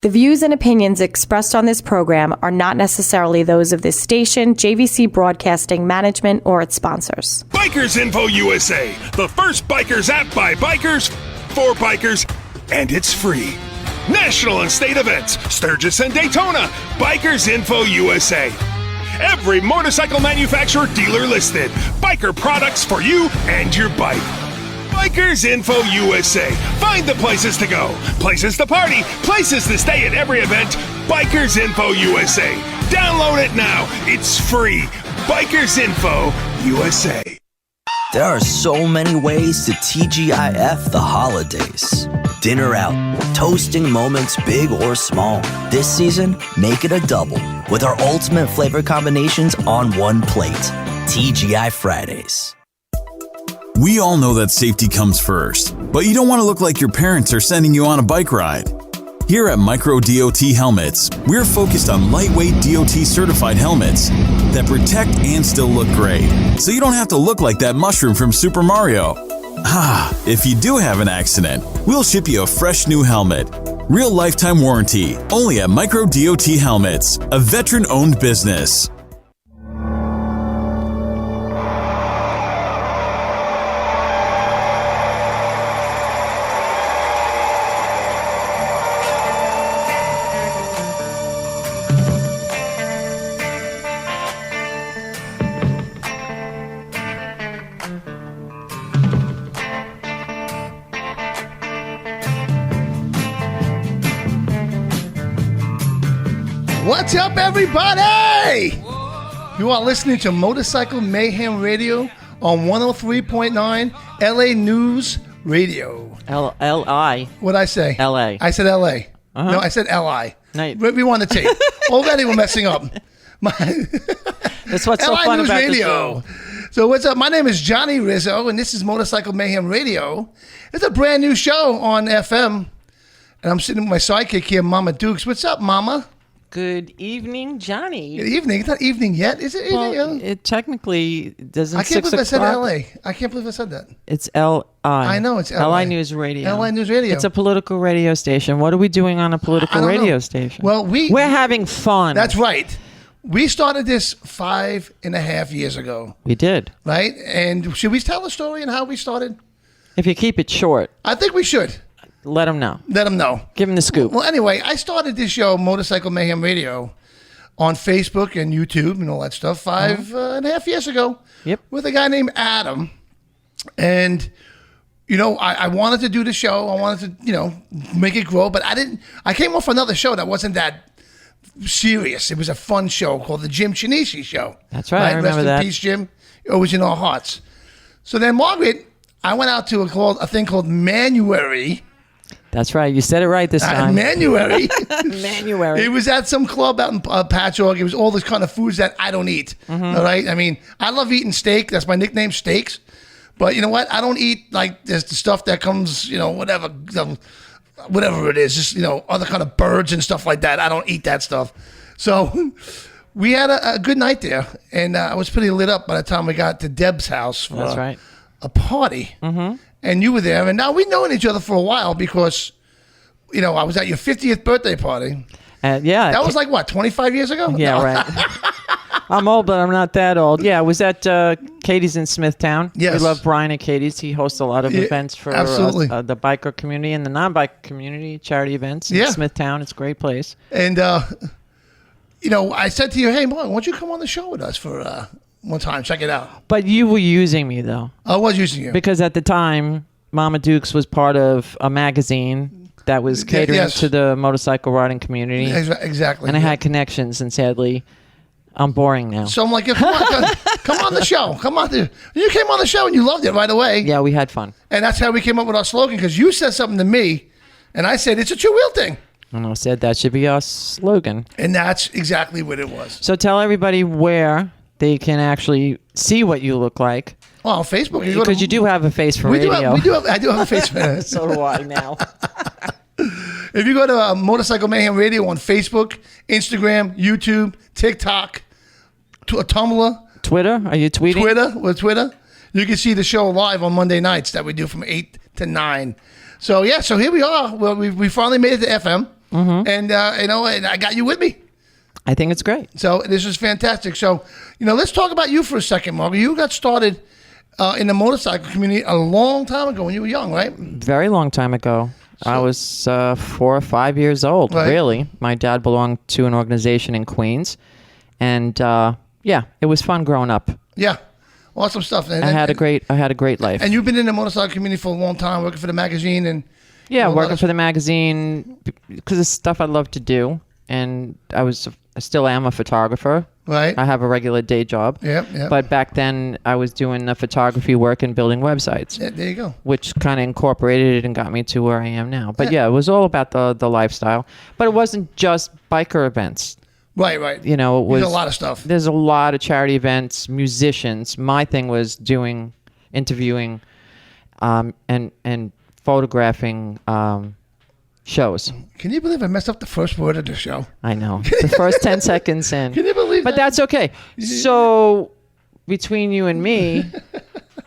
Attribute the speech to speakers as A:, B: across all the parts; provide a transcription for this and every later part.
A: The views and opinions expressed on this program are not necessarily those of this station, JVC Broadcasting Management, or its sponsors.
B: Bikers Info USA, the first bikers app by bikers, for bikers, and it's free. National and state events, Sturgis and Daytona, Bikers Info USA. Every motorcycle manufacturer dealer listed. Biker products for you and your bike. Bikers Info USA. Find the places to go, places to party, places to stay at every event. Bikers Info USA. Download it now. It's free. Bikers Info USA.
C: There are so many ways to TGIF the holidays. Dinner out, toasting moments big or small. This season, make it a double with our ultimate flavor combinations on one plate. TGI Fridays.
D: We all know that safety comes first, but you don't want to look like your parents are sending you on a bike ride. Here at Micro DOT Helmets, we're focused on lightweight DOT certified helmets that protect and still look great, so you don't have to look like that mushroom from Super Mario. If you do have an accident, we'll ship you a fresh new helmet. Real lifetime warranty, only at Micro DOT Helmets, a veteran-owned business.
E: What's up, everybody? You are listening to Motorcycle Mayhem Radio on 103.9 LA News Radio.
F: L-I.
E: What'd I say?
F: L.A.
E: I said LA.
F: Uh-huh.
E: No, I said LI.
F: No,
E: Rewind the tape. Already we're messing up.
F: That's what's so
E: LI
F: fun
E: News
F: about
E: Radio.
F: the show.
E: So what's up? My name is Johnny Rizzo, and this is Motorcycle Mayhem Radio. It's a brand new show on FM, and I'm sitting with my sidekick here, Mama Dukes. What's up, Mama?
F: Good evening, Johnny.
E: Good evening. It's not evening yet, is it?
F: Well, it technically doesn't.
E: I can't
F: 6
E: believe I said
F: o'clock.
E: LA. I can't believe I said that.
F: It's L-I.
E: I know, it's LA.
F: L-I News Radio.
E: LI News Radio.
F: It's a political radio station. What are we doing on a political radio station?
E: Well,
F: we're having fun.
E: That's right. We started this 5.5 years ago.
F: We did.
E: Right? And should we tell the story and how we started?
F: If you keep it short,
E: I think we should.
F: let them know.
E: Let them know.
F: Give them the scoop.
E: Well, anyway, I started this show, Motorcycle Mayhem Radio, on Facebook and YouTube and all that stuff 5.5 years ago.
F: Yep.
E: With a guy named Adam. And, you know, I wanted to do the show. I wanted to, you know, make it grow. But I came off another show that wasn't that serious. It was a fun show called the Jim Chinishi Show.
F: That's right. I remember
E: Rest
F: that.
E: in peace, Jim. You're always in our hearts. So then, Margaret, I went out to a thing called Manuary.
F: That's right. You said it right this time.
E: Manuary.
F: Manuary.
E: It was at some club out in Patchogue. It was all this kind of foods that I don't eat.
F: Mm-hmm.
E: All right? I mean, I love eating steak. That's my nickname, Steaks. But you know what? I don't eat, like, there's the stuff that comes, you know, whatever it is. Just, you know, other kind of birds and stuff like that. I don't eat that stuff. So we had a good night there. And I was pretty lit up by the time we got to Deb's house for
F: That's right.
E: a party. Mm-hmm. And you were there. And now we've known each other for a while because, you know, I was at your 50th birthday party.
F: Yeah.
E: That was like, what, 25 years ago?
F: Yeah,
E: No.
F: Right. I'm old, but I'm not that old. Yeah, I was at Katie's in Smithtown.
E: Yes.
F: We love Brian at Katie's. He hosts a lot of events for the biker community and the non-biker community, charity events in Smithtown. It's a great place.
E: And, you know, I said to you, hey, Mark, why don't you come on the show with us for one time? Check it out.
F: But you were using me, though.
E: I was using you.
F: Because at the time, Mama Dukes was part of a magazine that was catering to the motorcycle riding community.
E: Exactly.
F: And I had connections, and sadly, I'm boring now.
E: So I'm like, come on the show. Come on. You came on the show and you loved it right away.
F: Yeah, we had fun.
E: And that's how we came up with our slogan, because you said something to me, and I said, it's a two-wheel thing.
F: And I said that should be our slogan.
E: And that's exactly what it was.
F: So tell everybody where they can actually see what you look like.
E: Oh, on Facebook.
F: Because you do have a face for radio.
E: I do have a face for it.
F: So do I now.
E: If you go to Motorcycle Mayhem Radio on Facebook, Instagram, YouTube, TikTok, Tumblr,
F: Twitter, are you tweeting?
E: Twitter, you can see the show live on Monday nights that we do from 8 to 9. So, yeah, so here we are. Well, we finally made it to FM. and and I got you with me.
F: I think it's great.
E: So this is fantastic. So let's talk about you for a second, Margo. You got started in the motorcycle community a long time ago when you were young, right?
F: Very long time ago. I was 4 or 5 years old,
E: right.
F: Really. My dad belonged to an organization in Queens. And, it was fun growing up.
E: Yeah. Awesome stuff. And,
F: I had a great life.
E: And you've been in the motorcycle community for a long time, working for the magazine. And
F: working for the magazine because it's stuff I love to do. And I still am a photographer.
E: Right.
F: I have a regular day job.
E: Yeah.
F: But back then, I was doing the photography work and building websites.
E: Yeah, there you go.
F: Which kind of incorporated it and got me to where I am now. But it was all about the lifestyle. But it wasn't just biker events.
E: Right.
F: It was
E: a lot of stuff.
F: There's a lot of charity events, musicians. My thing was interviewing, and photographing shows.
E: Can you believe I messed up the first word of the show?
F: I know. The first 10 seconds in.
E: Can you believe
F: But that's okay. So between you and me,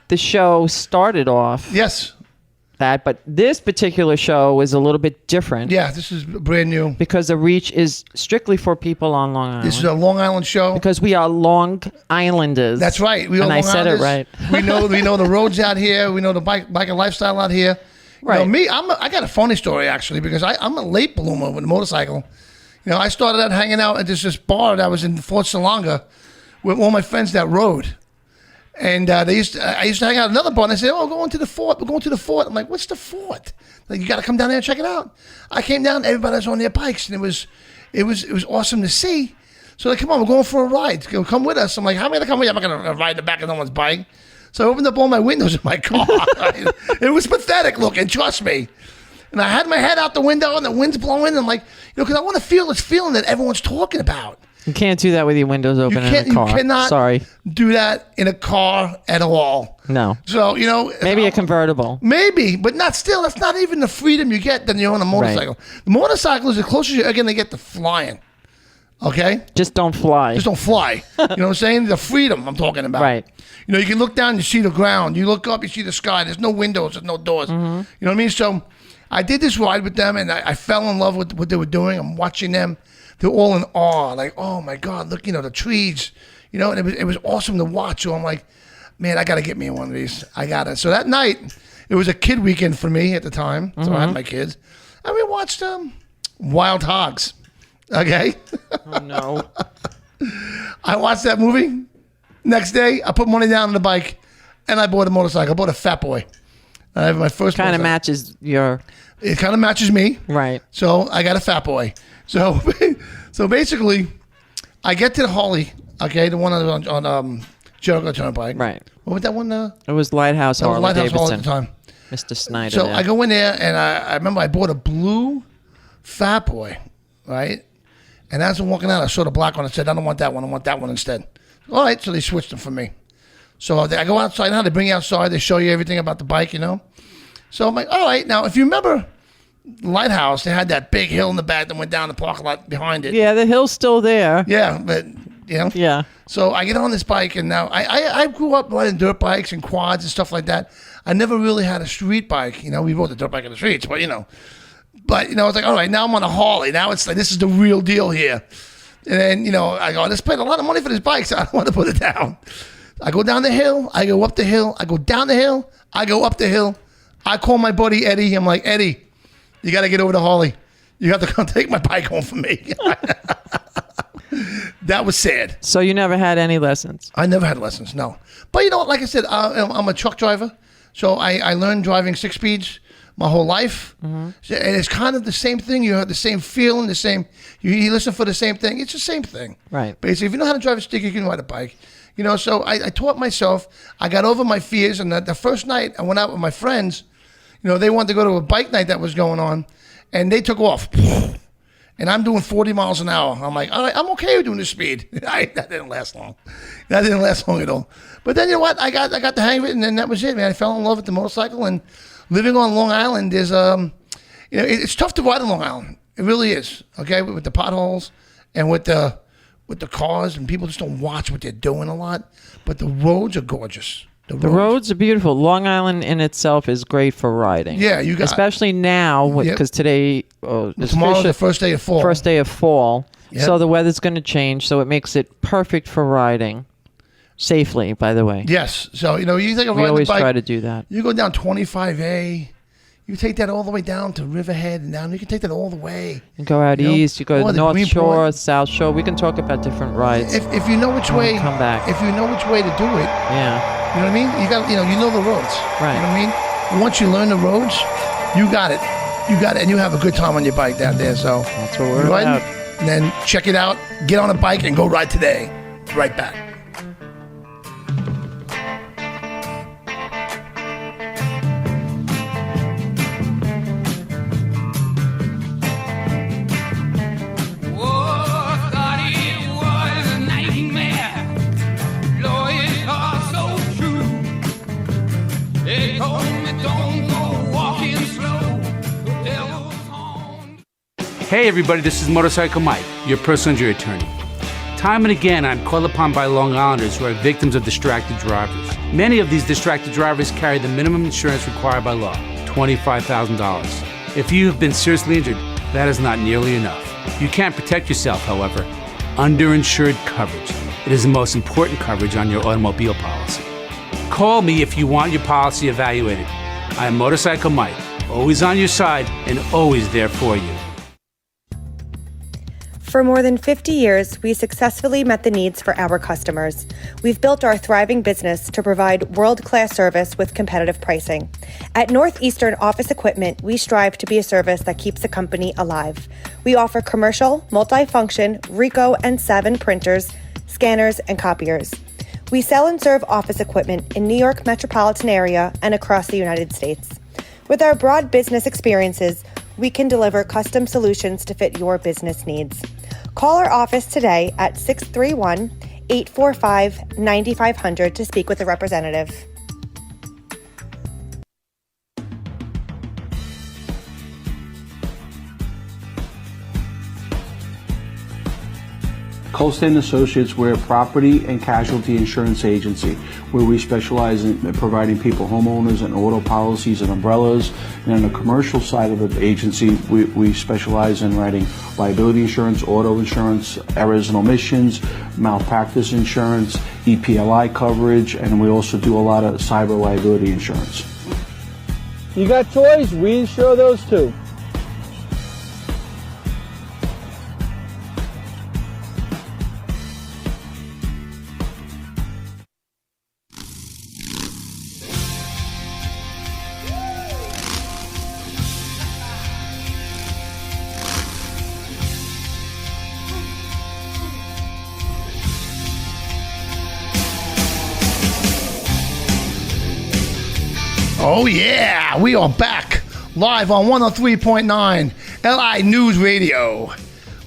F: the show started off
E: Yes.
F: that, but this particular show is a little bit different.
E: Yeah, this is brand new.
F: Because the reach is strictly for people on Long Island.
E: This is a Long Island show.
F: Because we are Long Islanders.
E: That's right. We are
F: and
E: Long
F: I said
E: Islanders.
F: it right.
E: We know the roads out here. We know the biker lifestyle out here.
F: Right.
E: I got a funny story actually because I'm a late bloomer with a motorcycle. I started out hanging out at this bar that was in Fort Salonga with all my friends that rode. And I used to hang out at another bar, and they said, "Oh, we're going to the fort. We're going to the fort." I'm like, "What's the fort?" Like, you got to come down there and check it out. I came down, everybody was on their bikes, and it was awesome to see. So like, come on, we're going for a ride. Come with us. I'm like, how am I gonna come with you? I'm not gonna ride in the back of no one's bike. So I opened up all my windows in my car. It was pathetic looking, trust me. And I had my head out the window, and the wind's blowing. And I'm like, because I want to feel this feeling that everyone's talking about.
F: You can't do that with your windows open in a car.
E: You cannot
F: Sorry.
E: do that in a car at all.
F: No.
E: So,
F: maybe a convertible.
E: Maybe, but not still. That's not even the freedom you get when you're on a motorcycle. Right. The motorcycle is the closest you're going to get to flying. Okay?
F: Just don't fly.
E: Just don't fly. You know what I'm saying? The freedom I'm talking about.
F: Right.
E: You can look down, you see the ground. You look up, you see the sky. There's no windows, there's no doors. You know what I mean? So I did this ride with them, and I fell in love with what they were doing. I'm watching them. They're all in awe. Like, oh, my God, look, the trees. And it was awesome to watch. So I'm like, man, I got to get me in one of these. I got it. So that night, it was a kid weekend for me at the time. So I had my kids. And we watched Wild Hogs. Okay?
F: Oh, no.
E: I watched that movie. Next day, I put money down on the bike, and I bought a motorcycle. I bought a Fat Boy. I have my first
F: kind of matches your...
E: It kind of matches me.
F: Right.
E: So I got a Fat Boy. So basically, I get to the Harley, okay, the one on Jericho Turnpike.
F: Right.
E: What was that one?
F: It was Lighthouse Harley
E: Lighthouse
F: Davidson.
E: Harley at the time.
F: Mr. Snyder.
E: So I go in there, and I remember I bought a blue Fat Boy, right? And as I'm walking out, I saw the black one. I said, I don't want that one. I want that one instead. All right, so they switched them for me. So I go outside now. They bring you outside. They show you everything about the bike, So I'm like, all right. Now, if you remember Lighthouse, they had that big hill in the back that went down the parking lot behind it.
F: Yeah, the hill's still there.
E: Yeah, but,
F: Yeah.
E: So I get on this bike, and now I grew up riding dirt bikes and quads and stuff like that. I never really had a street bike. We rode the dirt bike in the streets, but, But, I was like, all right, now I'm on a Harley. Now it's like, this is the real deal here. And then, I go, I spent a lot of money for this bike, so I don't want to put it down. I go down the hill. I go up the hill. I go down the hill. I go up the hill. I call my buddy Eddie. I'm like, Eddie, you got to get over to Harley. You have to come take my bike home from me. That was sad.
F: So you never had any lessons?
E: I never had lessons, no. But like I said, I'm a truck driver. So I learned driving 6 speeds my whole life. And it's kind of the same thing. You have the same feeling, the same, you listen for the same thing. It's the same thing.
F: Right.
E: Basically, if you know how to drive a stick, you can ride a bike. So I taught myself. I got over my fears. And the first night I went out with my friends, they wanted to go to a bike night that was going on. And they took off. And I'm doing 40 miles an hour. I'm like, all right, I'm okay with doing this speed. That didn't last long. That didn't last long at all. But then, you know what? I got the hang of it, and then that was it, man. I fell in love with the motorcycle. And living on Long Island is, it's tough to ride on Long Island. It really is, okay, with the potholes and with the cars, and people just don't watch what they're doing a lot. But the roads are gorgeous.
F: The roads are beautiful. Long Island in itself is great for riding.
E: Yeah, you got
F: especially now because today
E: tomorrow's the first day of fall.
F: First day of fall.
E: Yep.
F: So the weather's going to change, so it makes it perfect for riding safely. By the way.
E: Yes. So you think of
F: we
E: riding
F: always
E: the bike,
F: try to do that.
E: You go down 25A. You take that all the way down to Riverhead and down. You can take that all the way.
F: You go out east. You go to North Shore,
E: Point.
F: South Shore. We can talk about different rides.
E: If you know which way,
F: come back.
E: If you know which way to do it,
F: yeah.
E: You know what I mean. You got, you know the roads.
F: Right.
E: You know what I mean. Once you learn the roads, you got it. You got it, and you have a good time on your bike down there. So
F: that's what we're about.
E: And then check it out. Get on a bike and go ride today. Right back.
G: Hey everybody, this is Motorcycle Mike, your personal injury attorney. Time and again, I'm called upon by Long Islanders who are victims of distracted drivers. Many of these distracted drivers carry the minimum insurance required by law, $25,000. If you have been seriously injured, that is not nearly enough. You can't protect yourself, however. Underinsured coverage. It is the most important coverage on your automobile policy. Call me if you want your policy evaluated. I am Motorcycle Mike, always on your side and always there for you.
A: For more than 50 years, we successfully met the needs for our customers. We've built our thriving business to provide world-class service with competitive pricing. At Northeastern Office Equipment, we strive to be a service that keeps a company alive. We offer commercial, multifunction, Ricoh and Savin printers, scanners, and copiers. We sell and serve office equipment in New York metropolitan area and across the United States. With our broad business experiences, we can deliver custom solutions to fit your business needs. Call our office today at 631-845-9500 to speak with a representative.
H: Colston Associates, we're a property and casualty insurance agency where we specialize in providing people homeowners and auto policies and umbrellas. And on the commercial side of the agency, we specialize in writing liability insurance, auto insurance, errors and omissions, malpractice insurance, EPLI coverage, and we also do a lot of cyber liability insurance.
I: You got toys? We insure those too.
E: Oh yeah, we are back live on 103.9 LI News Radio,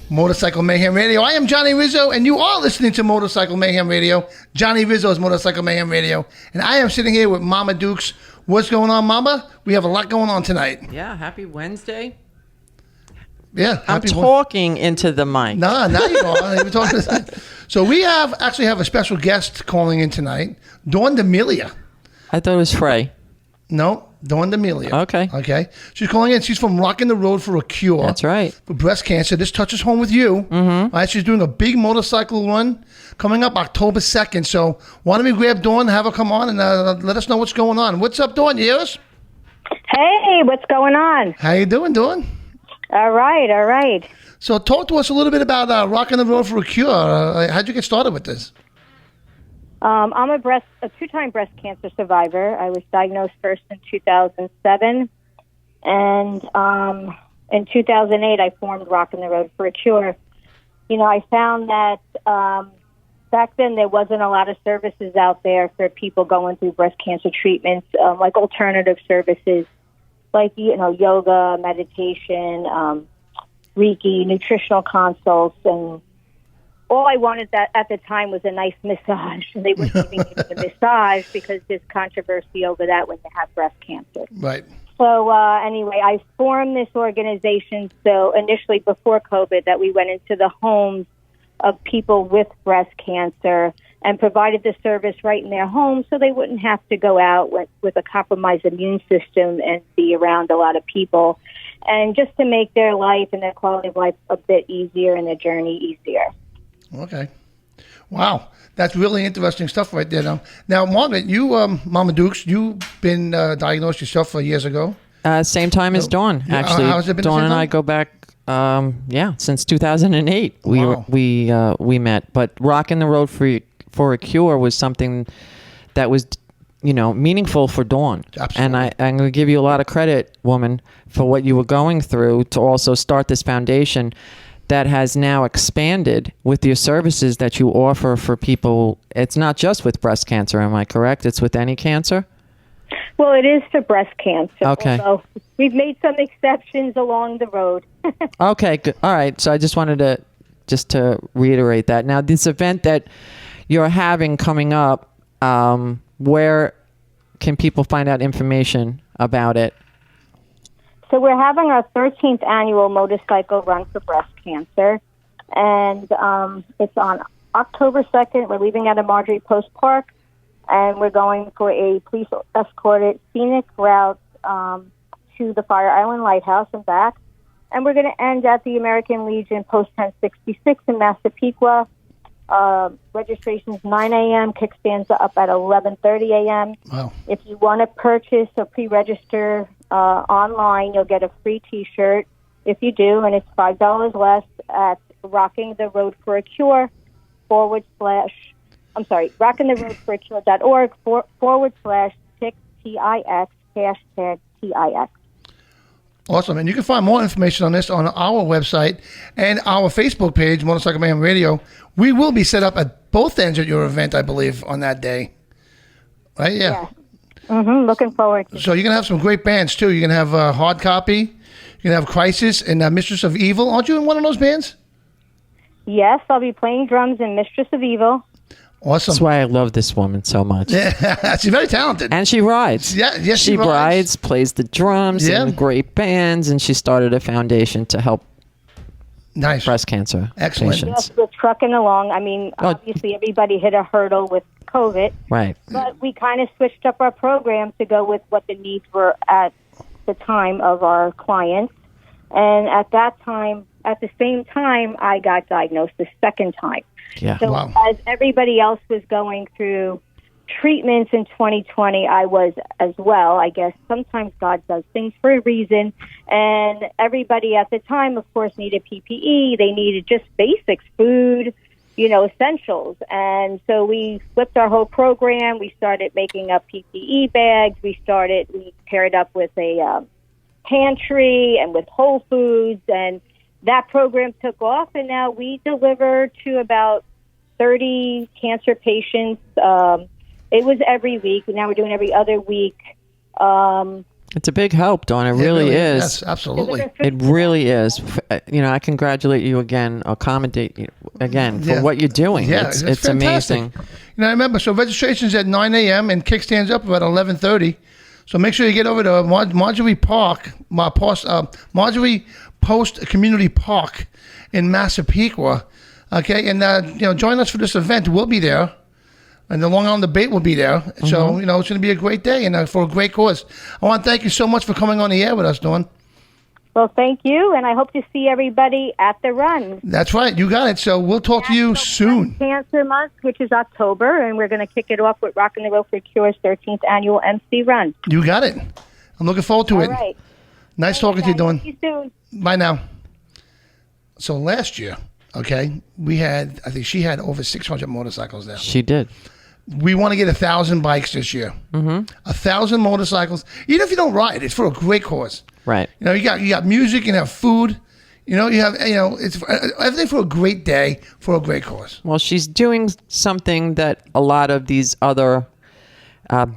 E: Motorcycle Mayhem Radio. I am Johnny Rizzo, and you are listening to Motorcycle Mayhem Radio. Johnny Rizzo's Motorcycle Mayhem Radio, and I am sitting here with Mama Dukes. What's going on, Mama? We have a lot going on tonight.
F: Yeah, happy Wednesday.
E: Yeah,
F: I'm talking into the mic.
E: Nah, now you are. So we actually have a special guest calling in tonight, Dawn D'Amelia.
F: I thought it was Frey.
E: No, Dawn D'Amelia.
F: Okay.
E: Okay. She's calling in. She's from Rocking the Road for a Cure.
F: That's right.
E: For breast cancer. This touches home with you.
F: Mm-hmm.
E: All right, she's doing a big motorcycle run coming up October 2nd. So why don't we grab Dawn, have her come on, and let us know what's going on. What's up, Dawn? You hear us?
J: Hey, what's going on?
E: How you doing, Dawn?
J: All right.
E: So talk to us a little bit about Rocking the Road for a Cure. How'd you get started with this?
J: I'm a two-time breast cancer survivor. I was diagnosed first in 2007, and in 2008 I formed Rockin' the Road for a Cure. You know, I found that back then there wasn't a lot of services out there for people going through breast cancer treatments, like alternative services, like yoga, meditation, Reiki, nutritional consults, and all I wanted at the time was a nice massage. And they wouldn't even give me a massage because there's controversy over that when you have breast cancer.
E: Right.
J: So anyway, I formed this organization. So initially before COVID that we went into the homes of people with breast cancer and provided the service right in their home so they wouldn't have to go out with a compromised immune system and be around a lot of people, and just to make their life and their quality of life a bit easier and their journey easier.
E: Okay. Wow. That's really interesting stuff right there. Now Margaret, you, Mama Dukes, you've been diagnosed yourself years ago.
F: Same time as Dawn, actually.
E: How's it been?
F: Dawn and I go back, since 2008.
E: Wow.
F: We met. But Rocking the Road for a Cure was something that was, meaningful for Dawn.
E: Absolutely.
F: And I'm going to give you a lot of credit, woman, for what you were going through to also start this foundation that has now expanded with your services that you offer for people. It's not just with breast cancer, am I correct? It's with any cancer?
J: Well, it is for breast cancer.
F: Okay.
J: Although we've made some exceptions along the road.
F: Okay, good. All right. So I just wanted to reiterate that. Now, this event that you're having coming up, where can people find out information about it?
J: So we're having our 13th annual motorcycle run for breast cancer, and it's on October 2nd. We're leaving out of Marjorie Post Park, and we're going for a police-escorted scenic route to the Fire Island Lighthouse and back, and we're going to end at the American Legion Post 1066 in Massapequa. Registration's 9 a.m. Kickstands are up at 11:30 a.m.
E: Wow.
J: If you want to purchase or pre-register online, you'll get a free T-shirt if you do, and it's $5 less at rockingtheroadforacure.org/TIX #TIX.
E: Awesome. And you can find more information on this on our website and our Facebook page, Motorcycle Mayhem Radio. We will be set up at both ends at your event, I believe, on that day. Right? Yeah.
J: Looking forward to it.
E: So you're going to have some great bands, too. You're going to have Hard Copy. You're going to have Crisis and Mistress of Evil. Aren't you in one of those bands?
J: Yes, I'll be playing drums in Mistress of Evil.
E: Awesome.
F: That's why I love this woman so much.
E: Yeah, she's very talented.
F: And she rides.
E: Yeah, yes,
F: she rides, plays the drums in great bands, and she started a foundation to help breast cancer patients.
J: Yes, we're trucking along. I mean, obviously everybody hit a hurdle with COVID.
F: Right.
J: But we kind of switched up our program to go with what the needs were at the time of our clients. And at the same time, I got diagnosed the second time.
F: Yeah.
J: So as everybody else was going through treatments in 2020, I was as well. I guess sometimes God does things for a reason. And everybody at the time, of course, needed PPE. They needed just basics, food, essentials. And so we flipped our whole program. We started making up PPE bags. We paired up with a pantry and with Whole Foods, and that program took off, and now we deliver to about 30 cancer patients. It was every week. Now we're doing every other week.
F: It's a big help, Dawn. It really is.
E: Yes, absolutely.
F: It really is. I congratulate you again, accommodate you again for what you're doing.
E: Yeah,
F: it's amazing.
E: I remember, so registration's at 9 a.m. and kickstands up about 11:30. So make sure you get over to Marjorie Post Community Park in Massapequa. Okay, and join us for this event. We'll be there, and the Long Island Debate will be there. So it's going to be a great day and for a great cause. I want to thank you so much for coming on the air with us, Dawn.
J: Well, thank you, and I hope to see everybody at the run.
E: That's right, you got it. So we'll talk to you soon.
J: Cancer Month, which is October, and we're going to kick it off with Rockin' the Road for Cure's 13th annual MC Run.
E: You got it. I'm looking forward to it.
J: All right.
E: Nice talking to you, Dawn.
J: See you soon.
E: Bye now. So last year, I think she had over 600 motorcycles there.
F: She did.
E: We want to get 1,000 bikes this year. 1,000 motorcycles. Even if you don't ride, it's for a great cause.
F: Right.
E: You got music, you have food. You have it's everything for a great day for a great cause.
F: Well, she's doing something that a lot of these other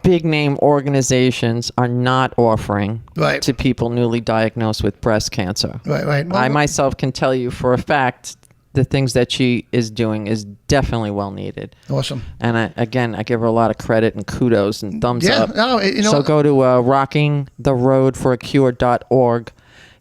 F: big name organizations are not offering to people newly diagnosed with breast cancer.
E: Right.
F: I myself can tell you for a fact the things that she is doing is definitely well needed.
E: Awesome.
F: And I give her a lot of credit and kudos and thumbs up.
E: No,
F: so go to rockingtheroadforacure.org.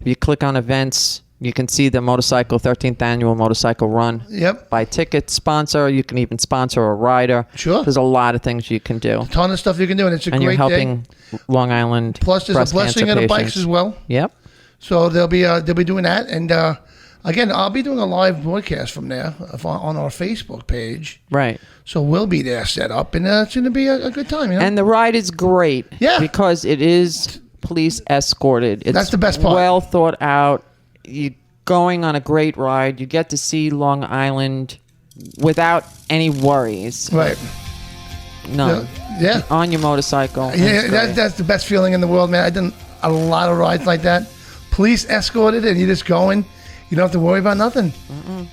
F: If you click on events, You can see the 13th annual motorcycle run.
E: Yep.
F: Buy tickets, sponsor. You can even sponsor a rider.
E: Sure.
F: There's a lot of things you can do.
E: A ton of stuff you can do, and it's a
F: And
E: great
F: you're helping
E: day.
F: Long Island.
E: Plus, there's
F: breast
E: a blessing
F: cancer
E: of the bikes
F: patients.
E: as well.
F: Yep.
E: So they'll be doing that, and again, I'll be doing a live broadcast from there on our Facebook page.
F: Right.
E: So we'll be there set up, and it's going to be a good time. You know?
F: And the ride is great.
E: Yeah.
F: Because it is police escorted. It's
E: That's the best part.
F: Well thought out. You're going on a great ride. You get to see Long Island without any worries.
E: Right.
F: None.
E: Yeah.
F: On your motorcycle.
E: Yeah, that's the best feeling in the world, man. I've done a lot of rides like that. Police escorted, and you're just going. You don't have to worry about nothing.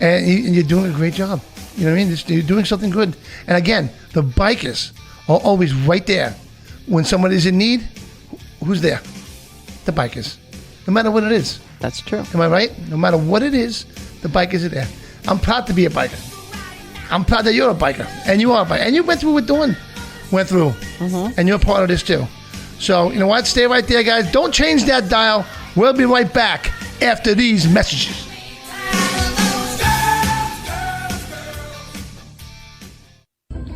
E: And you're doing a great job. You know what I mean? You're doing something good. And again, the bikers are always right there. When somebody's in need, who's there? The bikers. No matter what it is.
F: That's true.
E: Am I right? No matter what it is, the bikers are there. I'm proud to be a biker. I'm proud that you're a biker. And you are a biker. And you went through what Dawn went through. And you're part of this too. So, you know what? Stay right there, guys. Don't change that dial. We'll be right back after these messages.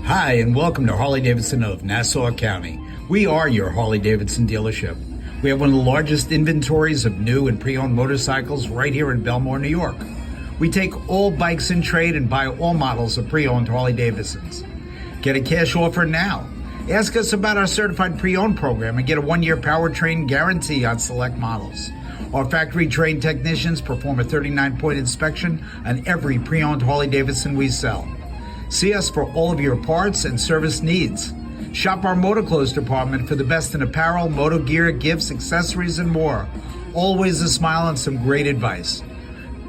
K: Hi, and welcome to Harley-Davidson of Nassau County. We are your Harley-Davidson dealership. We have one of the largest inventories of new and pre-owned motorcycles right here in Belmore, New York. We take all bikes in trade and buy all models of pre-owned Harley-Davidsons. Get a cash offer now. Ask us about our certified pre-owned program and get a 1-year powertrain guarantee on select models. Our factory-trained technicians perform a 39-point inspection on every pre-owned Harley-Davidson we sell. See us for all of your parts and service needs. Shop our motor clothes department for the best in apparel, moto gear, gifts, accessories, and more. Always a smile and some great advice.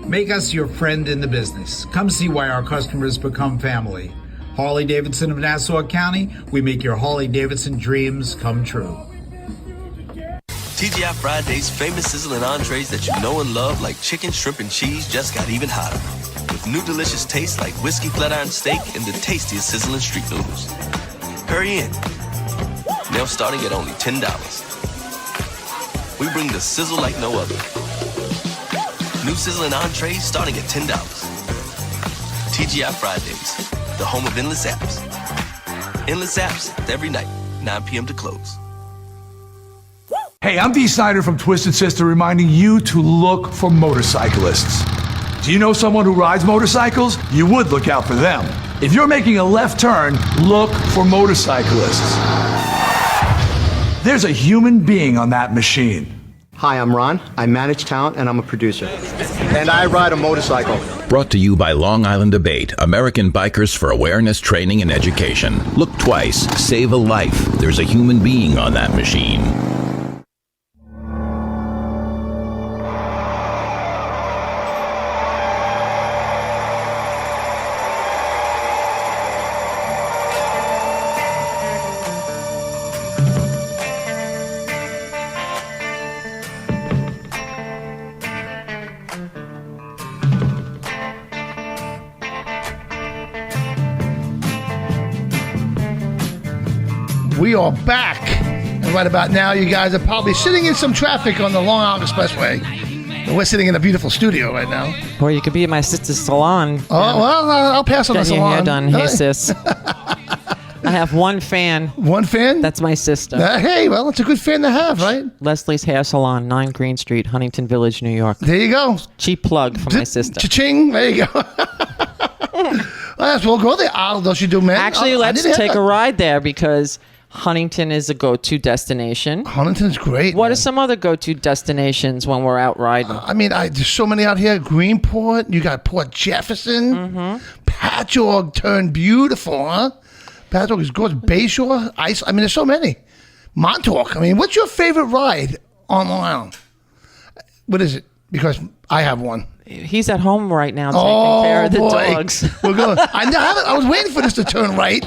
K: Make us your friend in the business. Come see why our customers become family. Harley-Davidson of Nassau County, we make your Harley-Davidson dreams come true.
L: TGI Friday's famous sizzling entrees that you know and love, like chicken, shrimp, and cheese, just got even hotter. With new delicious tastes like whiskey flat iron steak and the tastiest sizzling street noodles. Hurry in. Now starting at only $10. We bring the sizzle like no other. New sizzling entrees starting at $10. TGI Fridays, the home of endless apps. Endless apps every night, 9 p.m. to close.
M: Hey, I'm Dee Snyder from Twisted Sister reminding you to look for motorcyclists. Do you know someone who rides motorcycles? You would look out for them. If you're making a left turn, look for motorcyclists. There's a human being on that machine.
N: Hi, I'm Ron. I manage talent and I'm a producer. And I ride a motorcycle.
O: Brought to you by Long Island Debate, American Bikers for Awareness, Training, and Education. Look twice, save a life. There's a human being on that machine.
E: We are back. And right about now, you guys are probably sitting in some traffic on the Long Island Expressway. And we're sitting in a beautiful studio right now.
F: Or you could be at my sister's salon.
E: Oh, well, I'll pass on the
F: Get your
E: salon.
F: hair done. Hey, sis. I have one fan.
E: One fan?
F: That's my sister.
E: Hey, well, it's a good fan to have, right?
F: Leslie's Hair Salon, 9 Green Street, Huntington Village, New York.
E: There you go.
F: Cheap plug for my sister.
E: Cha-ching. There you go. Well, go there. Don't you do, man?
F: Actually, let's take a ride there because Huntington is a go-to destination.
E: Huntington's great.
F: What are some other go-to destinations when we're out riding?
E: I mean, there's so many out here. Greenport. You got Port Jefferson.
F: Mm-hmm.
E: Patchogue turned beautiful, huh? Patchogue is gorgeous. Bayshore. Ice. I mean, there's so many. Montauk. I mean, what's your favorite ride on Long Island? What is it? Because I have one.
F: He's at home right now taking care of the dogs.
E: We're going. I was waiting for this to turn right.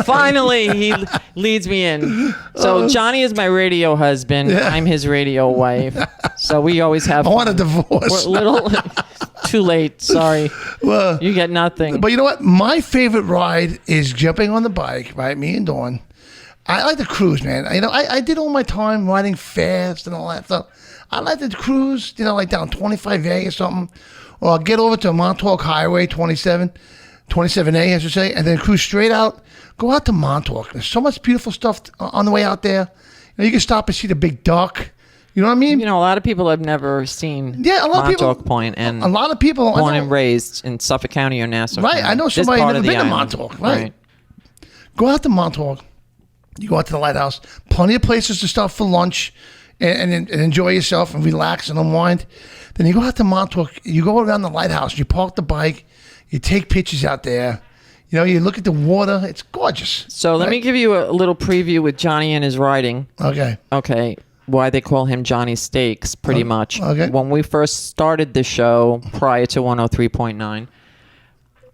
F: Finally, he leads me in. So Johnny is my radio husband. Yeah. I'm his radio wife. So we always have.
E: I want a divorce.
F: We're little too late. Sorry. Well, you get nothing.
E: But you know what? My favorite ride is jumping on the bike. Right, me and Dawn. I like to cruise, man. You know, I did all my time riding fast and all that stuff. I like to cruise, like down 25A or something, or I'll get over to Montauk Highway 27A, I should say, and then cruise straight out. Go out to Montauk. There's so much beautiful stuff on the way out there. You can stop and see the big duck. You know what I mean?
F: A lot of people have never seen
E: a lot of
F: Montauk
E: people,
F: Point, and
E: a lot of people
F: born and raised in Suffolk County or Nassau
E: Right,
F: County.
E: I know
F: This
E: somebody
F: part
E: never
F: of the
E: been to
F: island.
E: Montauk. Right. Go out to Montauk. You go out to the lighthouse. Plenty of places to stop for lunch and enjoy yourself and relax and unwind. Then you go out to Montauk. You go around the lighthouse. You park the bike. You take pictures out there. You look at the water. It's gorgeous.
F: So let me give you a little preview with Johnny and his riding. Okay. Why they call him Johnny Steaks, pretty much.
E: Okay.
F: When we first started the show prior to 103.9.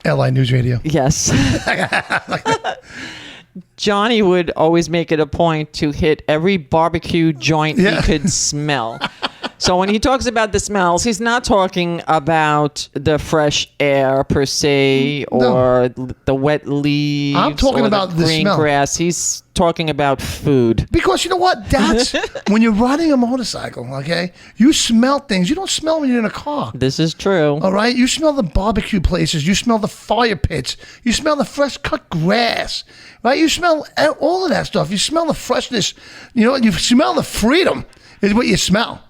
E: LI News Radio.
F: Yes. Johnny would always make it a point to hit every barbecue joint he could smell. So when he talks about the smells, he's not talking about the fresh air per se or the wet leaves.
E: I'm talking about the
F: green
E: smell.
F: grass. He's talking about food.
E: Because you know what? That's when you're riding a motorcycle, okay? You smell things. You don't smell when you're in a car.
F: This is true.
E: All right? You smell the barbecue places. You smell the fire pits. You smell the fresh cut grass. Right? You smell all of that stuff. You smell the freshness. You smell the freedom is what you smell.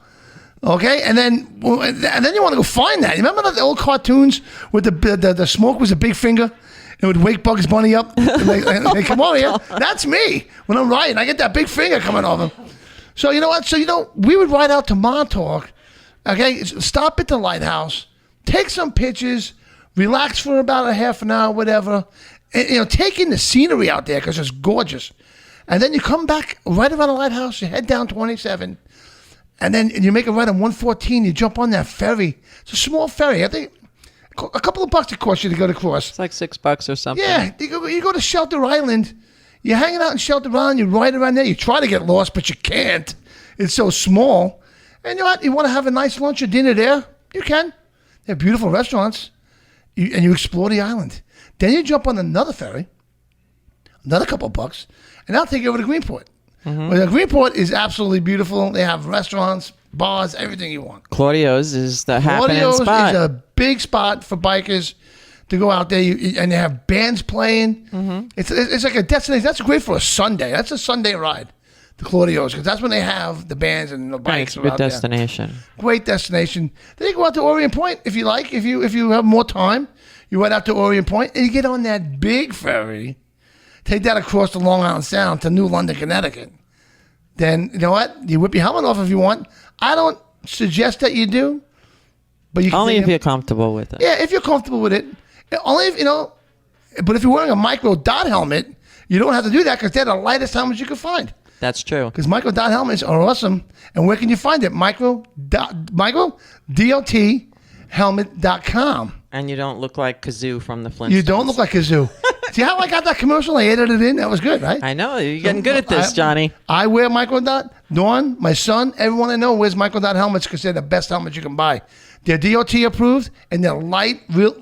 E: Okay, and then you want to go find that. You remember the old cartoons with the smoke was a big finger? It would wake Bugs Bunny up. And they come over here. That's me when I'm riding. I get that big finger coming over. So you know what? So we would ride out to Montauk. Okay, stop at the lighthouse, take some pictures, relax for about a half an hour, whatever. And, take in the scenery out there because it's gorgeous. And then you come back right around the lighthouse. You head down 27. And then you make a ride on 114. You jump on that ferry. It's a small ferry. I think a couple of bucks it costs you to go across.
F: It's like $6 or something.
E: Yeah. You go to Shelter Island. You're hanging out in Shelter Island. You ride around there. You try to get lost, but you can't. It's so small. And you know what? You want to have a nice lunch or dinner there? You can. They have beautiful restaurants. And you explore the island. Then you jump on another ferry. Another couple of bucks. And that'll take you over to Greenport.
F: Mm-hmm.
E: Well, Greenport is absolutely beautiful. They have restaurants, bars, everything you want.
F: Claudio's is the happening
E: Claudio's
F: spot.
E: is a big spot for bikers to go out there, and they have bands playing.
F: Mm-hmm.
E: It's like a destination. That's great for a Sunday. That's a Sunday ride to Claudio's because that's when they have the bands and the bikes.
F: It's a good destination.
E: Great destination. Then you go out to Orient Point if you like. If you have more time, you ride out to Orient Point and you get on that big ferry. Take that across the Long Island Sound to New London, Connecticut. Then, you know what? You whip your helmet off if you want. I don't suggest that you do. But you can
F: Only if you're comfortable with it.
E: Yeah, if you're comfortable with it. Only if, but if you're wearing a micro dot helmet, you don't have to do that because they're the lightest helmets you can find.
F: That's true.
E: Because micro dot helmets are awesome. And where can you find it? micro-dot-helmet.com.
F: And you don't look like Kazoo from the Flintstones.
E: You don't look like Kazoo. See how I got that commercial? I edited it in. That was good, right?
F: I know. You're getting good at this, Johnny.
E: I wear micro dot. Dawn, my son, everyone I know wears micro dot helmets because they're the best helmets you can buy. They're DOT approved and they're light. You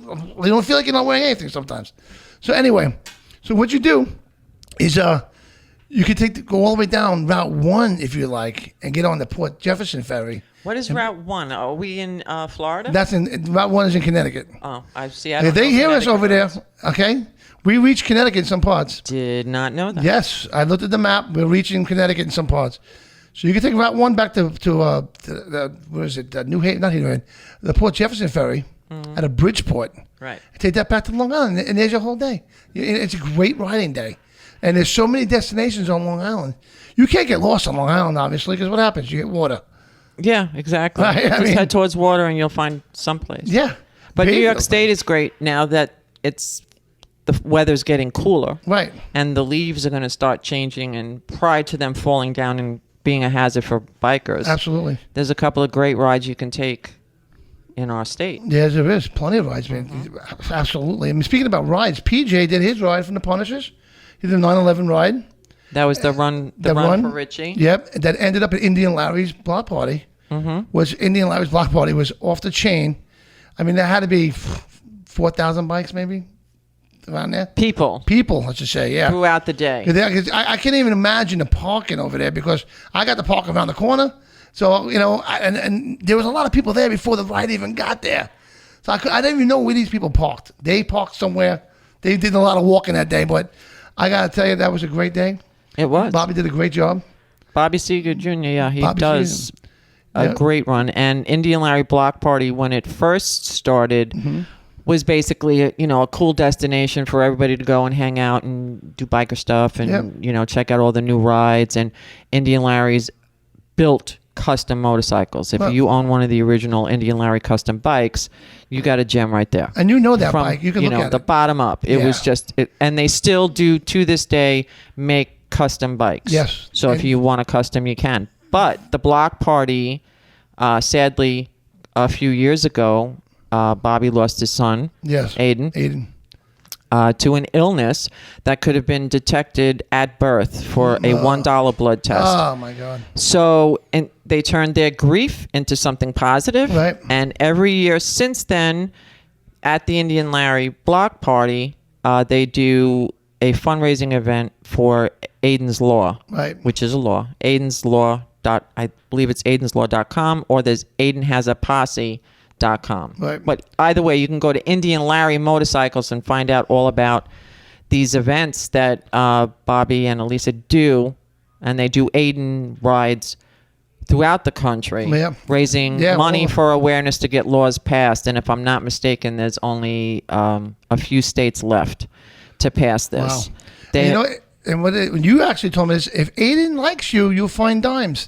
E: don't feel like you're not wearing anything sometimes. So anyway, what you do is you can go all the way down Route 1 if you like and get on the Port Jefferson ferry.
F: What is Route 1? Are we in Florida?
E: Route 1 is in Connecticut.
F: Oh, I see.
E: They hear us over there, okay? We reach Connecticut in some parts.
F: Did not know that.
E: Yes, I looked at the map. We're reaching Connecticut in some parts. So you can take Route 1 back to where is it? New Haven, not New Haven, the Port Jefferson ferry out of Bridgeport.
F: Right.
E: Take that back to Long Island, and there's your whole day. It's a great riding day. And there's so many destinations on Long Island. You can't get lost on Long Island, obviously, because what happens? You get water.
F: Yeah, exactly.
E: Right,
F: Just head towards water and you'll find someplace.
E: Yeah.
F: But New York State is great now that the weather's getting cooler.
E: Right.
F: And the leaves are going to start changing, and prior to them falling down and being a hazard for bikers.
E: Absolutely.
F: There's a couple of great rides you can take in our state.
E: Yes, there is. Plenty of rides, man. Absolutely. I mean, speaking about rides, PJ did his ride from the Punishers. He did a 9/11 ride.
F: That was the run for Richie.
E: Yep. That ended up at Indian Larry's block party. Indian Larry's block party was off the chain. I mean, there had to be 4,000 bikes maybe around there. People, let's just say, yeah.
F: Throughout the day.
E: I can't even imagine the parking over there because I got to park around the corner. So, and there was a lot of people there before the ride even got there. So I didn't even know where these people parked. They parked somewhere. They did a lot of walking that day, but I got to tell you, that was a great day.
F: It was.
E: Bobby did a great job.
F: Bobby Seeger Jr., yeah, he
E: Bobby
F: does
E: Seeger.
F: a great run. And Indian Larry Block Party, when it first started, was basically a cool destination for everybody to go and hang out and do biker stuff and check out all the new rides. And Indian Larry's built custom motorcycles. If you own one of the original Indian Larry custom bikes, you got a gem right there.
E: And that bike. You can look at
F: the
E: it.
F: bottom up. It was just, and they still do to this day make custom bikes.
E: Yes.
F: So if you want a custom, you can. But the Block Party, sadly, a few years ago, Bobby lost his son, Aiden, to an illness that could have been detected at birth for a $1 blood test.
E: Oh, my God.
F: So they turned their grief into something positive.
E: Right.
F: And every year since then, at the Indian Larry Block Party, they do a fundraising event for Aiden's Law, which is a law. Aiden's Law. I believe it's aidenslaw.com, or there's aidenhasaposse.com.
E: Right.
F: But either way, you can go to Indian Larry Motorcycles and find out all about these events that Bobby and Elisa do, and they do Aiden rides throughout the country, raising money for awareness to get laws passed. And if I'm not mistaken, there's only a few states left to pass this.
E: Wow. And what you actually told me is, if Aiden likes you, you'll find dimes.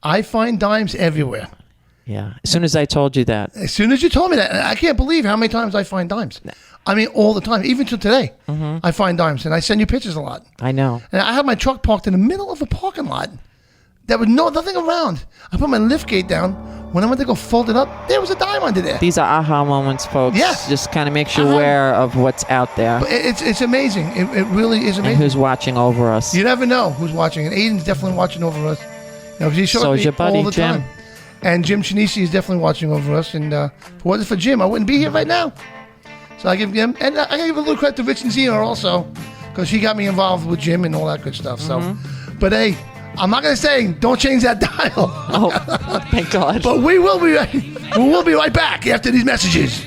E: I find dimes everywhere.
F: Yeah. As soon as I told you that.
E: As soon as you told me that. And I can't believe how many times I find dimes. I mean, all the time. Even to today, I find dimes. And I send you pictures a lot.
F: I know.
E: And I have my truck parked in the middle of a parking lot. There was nothing around. I put my lift gate down. When I went to go fold it up, there was a dime under there.
F: These are aha moments, folks.
E: Yeah.
F: Just kind of makes you aware of what's out there.
E: But it's amazing. It really is amazing.
F: And who's watching over us.
E: You never know who's watching. And Aiden's definitely watching over us. 'Cause he shows
F: So
E: me
F: is your buddy,
E: all the
F: Jim.
E: time. And Jim Chinisi is definitely watching over us. And if it wasn't for Jim, I wouldn't be here right now. So I give him, and I give a little credit to Rich and Zeno also, because he got me involved with Jim and all that good stuff. So, but hey, I'm not gonna say don't change that dial.
F: Oh, thank God.
E: But we will be right back after these messages.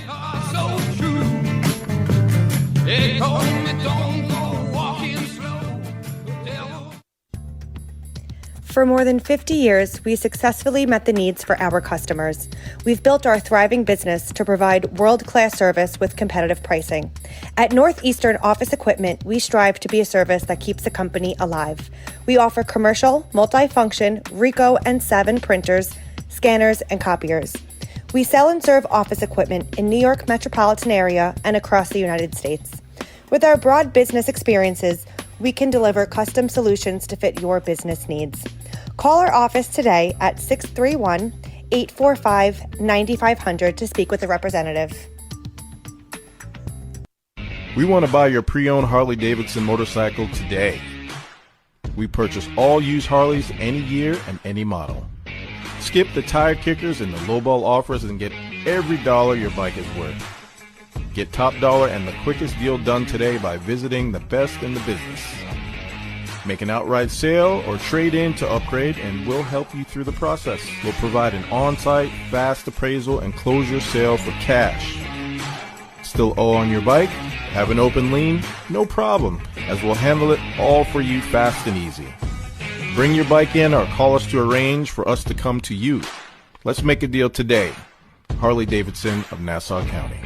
A: For more than 50 years, we successfully met the needs for our customers. We've built our thriving business to provide world-class service with competitive pricing. At Northeastern Office Equipment, we strive to be a service that keeps the company alive. We offer commercial, multifunction, Ricoh and 7 printers, scanners, and copiers. We sell and serve office equipment in New York metropolitan area and across the United States. With our broad business experiences, we can deliver custom solutions to fit your business needs. Call our office today at 631-845-9500 to speak with a representative.
P: We want to buy your pre-owned Harley-Davidson motorcycle today. We purchase all used Harleys any year and any model. Skip the tire kickers and the lowball offers and get every dollar your bike is worth. Get top dollar and the quickest deal done today by visiting the best in the business. Make an outright sale or trade in to upgrade and we'll help you through the process. We'll provide an on-site, fast appraisal and close your sale for cash. Still owe on your bike? Have an open lien? No problem, as we'll handle it all for you fast and easy. Bring your bike in or call us to arrange for us to come to you. Let's make a deal today. Harley-Davidson of Nassau County.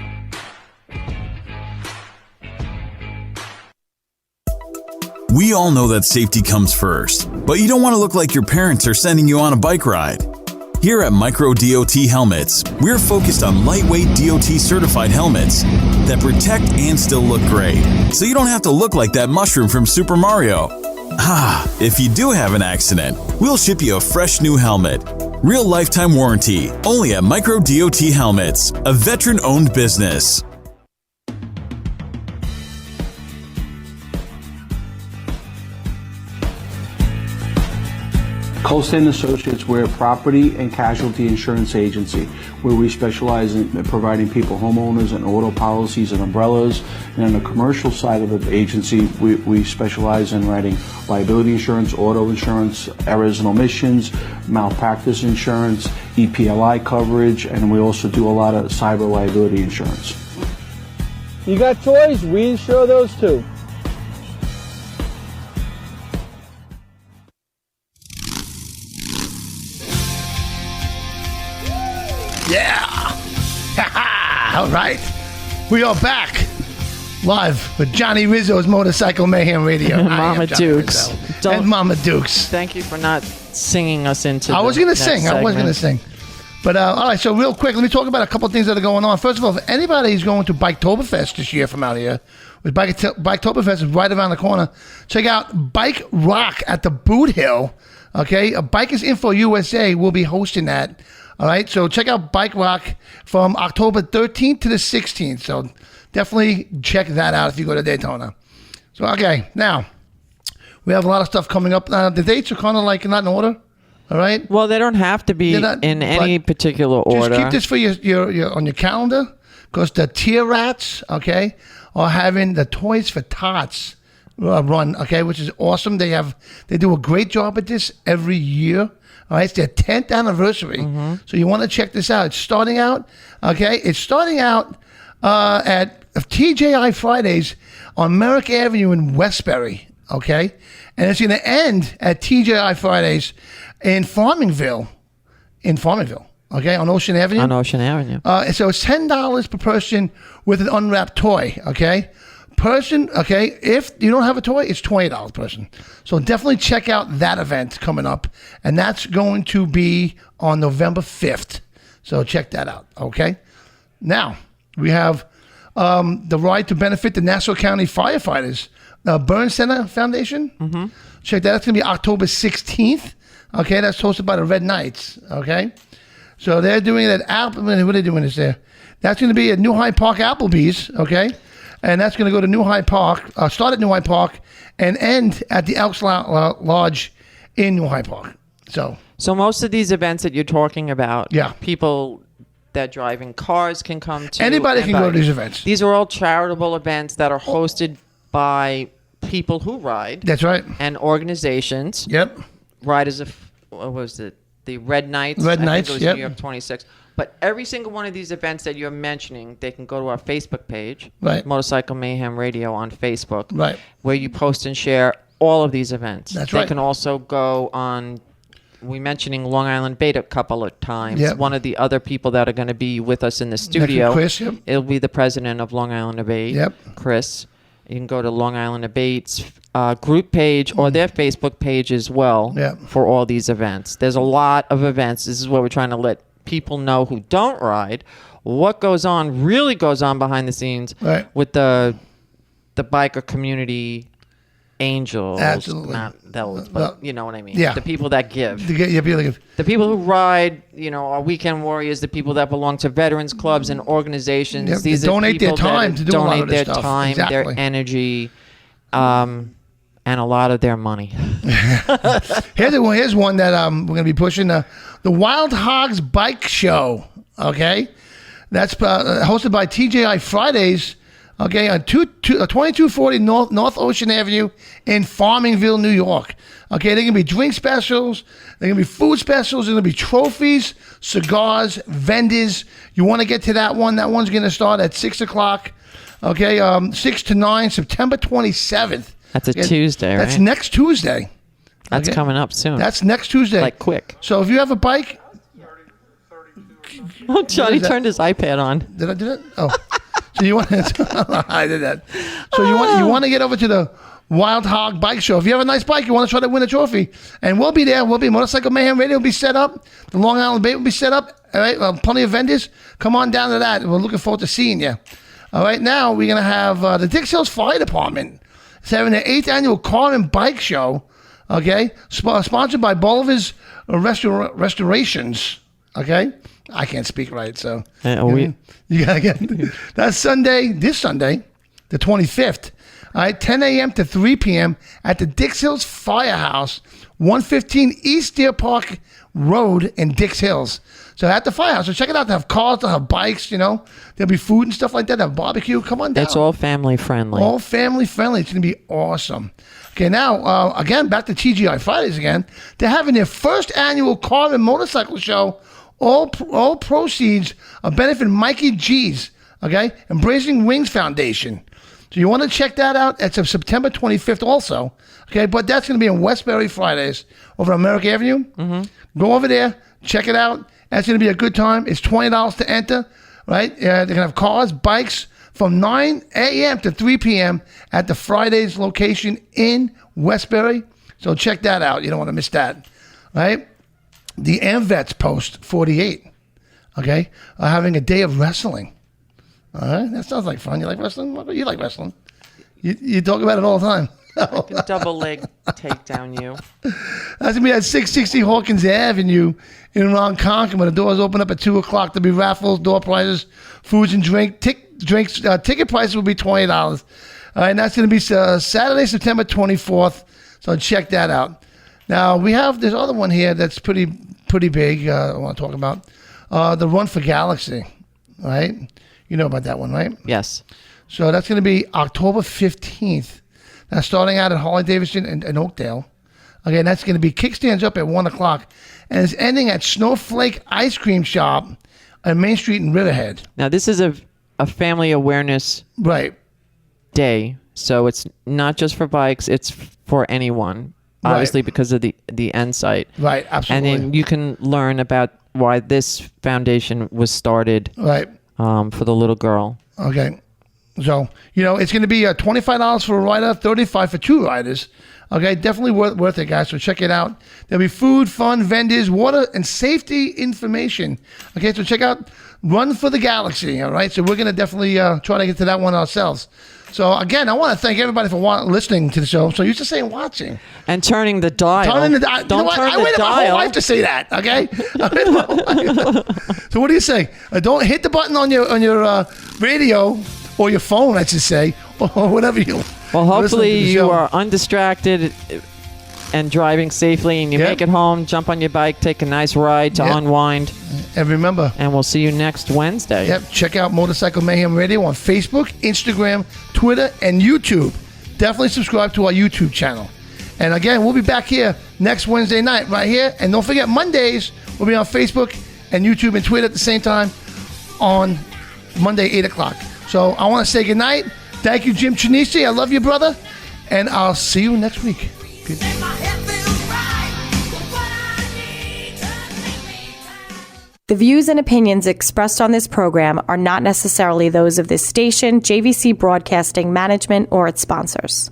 D: We all know that safety comes first, but you don't want to look like your parents are sending you on a bike ride. Here at Micro DOT Helmets, we're focused on lightweight DOT certified helmets that protect and still look great, so you don't have to look like that mushroom from Super Mario. If you do have an accident, we'll ship you a fresh new helmet. Real lifetime warranty, only at Micro DOT Helmets, a veteran-owned business.
H: Colston Associates, we're a property and casualty insurance agency where we specialize in providing people homeowners and auto policies and umbrellas. And on the commercial side of the agency, we specialize in writing liability insurance, auto insurance, errors and omissions, malpractice insurance, EPLI coverage, and we also do a lot of cyber liability insurance.
I: You got toys? We insure those too.
E: Yeah! Ha-ha! All right. We are back live with Johnny Rizzo's Motorcycle Mayhem Radio.
F: And Mama Dukes.
E: And Mama Dukes.
F: Thank you for not singing us into
E: I was going to
F: that
E: sing. I was going to
F: segment.
E: sing. But, all right, so real quick, let me talk about a couple of things that are going on. First of all, if anybody is going to Biketoberfest this year from out here, with Biketoberfest is right around the corner, check out Bike Rock at the Boot Hill. Okay? Bikers Info USA will be hosting that. All right, so check out Bike Rock from October 13th to the 16th. So definitely check that out if you go to Daytona. So, okay, now, we have a lot of stuff coming up. The dates are kind of like not in order, all right?
F: Well, they don't have to be in any particular order.
E: Just keep this for your on your calendar, because the Tier Rats, okay, are having the Toys for Tots run, okay, which is awesome. They do a great job at this every year. All right, it's their 10th anniversary. So you want to check this out. It's starting out at TJI Fridays on Merrick Avenue in Westbury, okay? And it's going to end at TJI Fridays in Farmingville, okay, on Ocean Avenue.
F: On Ocean Avenue.
E: So it's $10 per person with an unwrapped toy, okay? Person, okay, if you don't have a toy, it's $20 per person. So definitely check out that event coming up. And that's going to be on November 5th. So check that out, okay? Now, we have the ride to benefit the Nassau County firefighters. Burn Center Foundation. Check that. That's going to be October 16th. Okay, that's hosted by the Red Knights, okay? So they're doing it at what are they doing this there? That's going to be at New Hyde Park Applebee's, okay? And that's going to go to New Hyde Park, start at New Hyde Park, and end at the Elks Lodge in New Hyde Park. So
F: most of these events that you're talking about,
E: yeah,
F: people that drive in cars can come to.
E: Anybody can go to these events.
F: These are all charitable events that are hosted by people who ride.
E: That's right.
F: And organizations.
E: Yep.
F: Riders of, what was it? The Red Knights.
E: Red Knights,
F: it was
E: yep.
F: New York 26. But every single one of these events that you're mentioning, they can go to our Facebook page,
E: right?
F: Motorcycle Mayhem Radio on Facebook,
E: right?
F: Where you post and share all of these events.
E: That's
F: they
E: right.
F: can also go on. We mentioning Long Island Bait a couple of times.
E: Yep.
F: One of the other people that are going to be with us in the studio,
E: Chris, yep.
F: It'll be the president of Long Island Bait,
E: yep.
F: Chris. You can go to Long Island Bait's group page or their Facebook page as well for all these events. There's a lot of events. This is what we're trying to let people know who don't ride what really goes on behind the scenes with the biker community angels.
E: Absolutely.
F: Not those, but you know what I mean.
E: Yeah.
F: The people that give.
E: The
F: people who ride, are weekend warriors, the people that belong to veterans clubs and organizations.
E: Yep.
F: These
E: They donate
F: are people
E: their time to do a lot of this
F: their
E: stuff.
F: time,
E: Exactly.
F: their energy, and a lot of their money.
E: Here's one that we're going to be pushing, the Wild Hogs Bike Show, okay? That's hosted by TJI Fridays, okay, on 2240 North Ocean Avenue in Farmingville, New York. Okay, they're going to be drink specials, they're going to be food specials, there's going to be trophies, cigars, vendors. You want to get to that one. That one's going to start at 6 o'clock, okay, 6 to 9, September 27th.
F: That's a Tuesday, right?
E: That's next Tuesday.
F: That's
E: Okay?
F: coming up soon.
E: That's next Tuesday.
F: Like quick.
E: So if you have a bike...
F: Oh, Johnny turned his iPad on.
E: Did I do that? Oh. So you want to... I did that. So you want to get over to the Wild Hog Bike Show. If you have a nice bike, you want to try to win a trophy. And we'll be there. We'll be Motorcycle Mayhem Radio will be set up. The Long Island Bait will be set up. All right. Plenty of vendors. Come on down to that. We're looking forward to seeing you. All right. Now we're going to have the Dix Hills Fire Department. It's having their 8th annual Car and Bike Show, okay? Sponsored by Bolivar's Restorations, okay? I can't speak right, so you gotta get that's this Sunday, the the 25th. All right, 10 a.m. to 3 p.m. at the Dix Hills Firehouse, 115 East Deer Park Road in Dix Hills. So at the firehouse, so check it out. They have cars, they have bikes, there'll be food and stuff like that. They have barbecue. Come on down.
F: It's all family friendly.
E: All family friendly. It's going to be awesome. Okay, now, again, back to TGI Fridays again. They're having their first annual car and motorcycle show. All proceeds are benefiting Mikey G's, okay, Embracing Wings Foundation. So you want to check that out. It's of September 25th also, okay, but that's going to be in Westbury Fridays over on America Avenue. Mm-hmm. Go over there, check it out. That's going to be a good time. It's $20 to enter, right? They're going to have cars, bikes from 9 a.m. to 3 p.m. at the Fridays location in Westbury. So check that out. You don't want to miss that, right? The AmVets Post 48, okay, are having a day of wrestling. All right, that sounds like fun. You like wrestling? You like wrestling. You talk about it all the time.
F: I can double leg takedown you.
E: That's going to be at 660 Hawkins Avenue in Ronkonkoma. The doors open up at 2 o'clock. There'll be raffles, door prizes, foods and drinks. Ticket prices will be $20. All right, and that's going to be Saturday, September 24th. So check that out. Now, we have this other one here that's pretty big I want to talk about. The Run for Galaxy, right? You know about that one, right?
F: Yes.
E: So that's going to be October 15th. Now, starting out at Harley-Davidson in Oakdale. Again, that's going to be kickstands up at 1 o'clock. And it's ending at Snowflake Ice Cream Shop on Main Street in Riverhead.
F: Now, this is a family awareness day. So it's not just for bikes. It's for anyone. Obviously, because of the end site. Right, absolutely. And then you can learn about why this foundation was started for the little girl.
E: Okay. So, it's going to be $25 for a rider, $35 for 2 riders. Okay, definitely worth it, guys. So check it out. There'll be food, fun, vendors, water, and safety information. Okay, so check out Run for the Galaxy. All right, so we're going to definitely try to get to that one ourselves. So, again, I want to thank everybody for listening to the show. So, you're just saying watching.
F: And turning the dial.
E: Don't turn the dial. I waited my whole life to say that, okay? So, what do you say? Don't hit the button on your radio or your phone, I should say, or whatever you
F: Well, hopefully you are undistracted and driving safely, and you make it home, jump on your bike, take a nice ride to unwind.
E: And remember.
F: And we'll see you next Wednesday.
E: Yep. Check out Motorcycle Mayhem Radio on Facebook, Instagram, Twitter, and YouTube. Definitely subscribe to our YouTube channel. And again, we'll be back here next Wednesday night right here. And don't forget, Mondays, we'll be on Facebook and YouTube and Twitter at the same time on Monday, 8 o'clock. So I want to say goodnight. Thank you, Jim Chinisi. I love you, brother. And I'll see you next week. Peace.
A: The views and opinions expressed on this program are not necessarily those of this station, JVC Broadcasting Management, or its sponsors.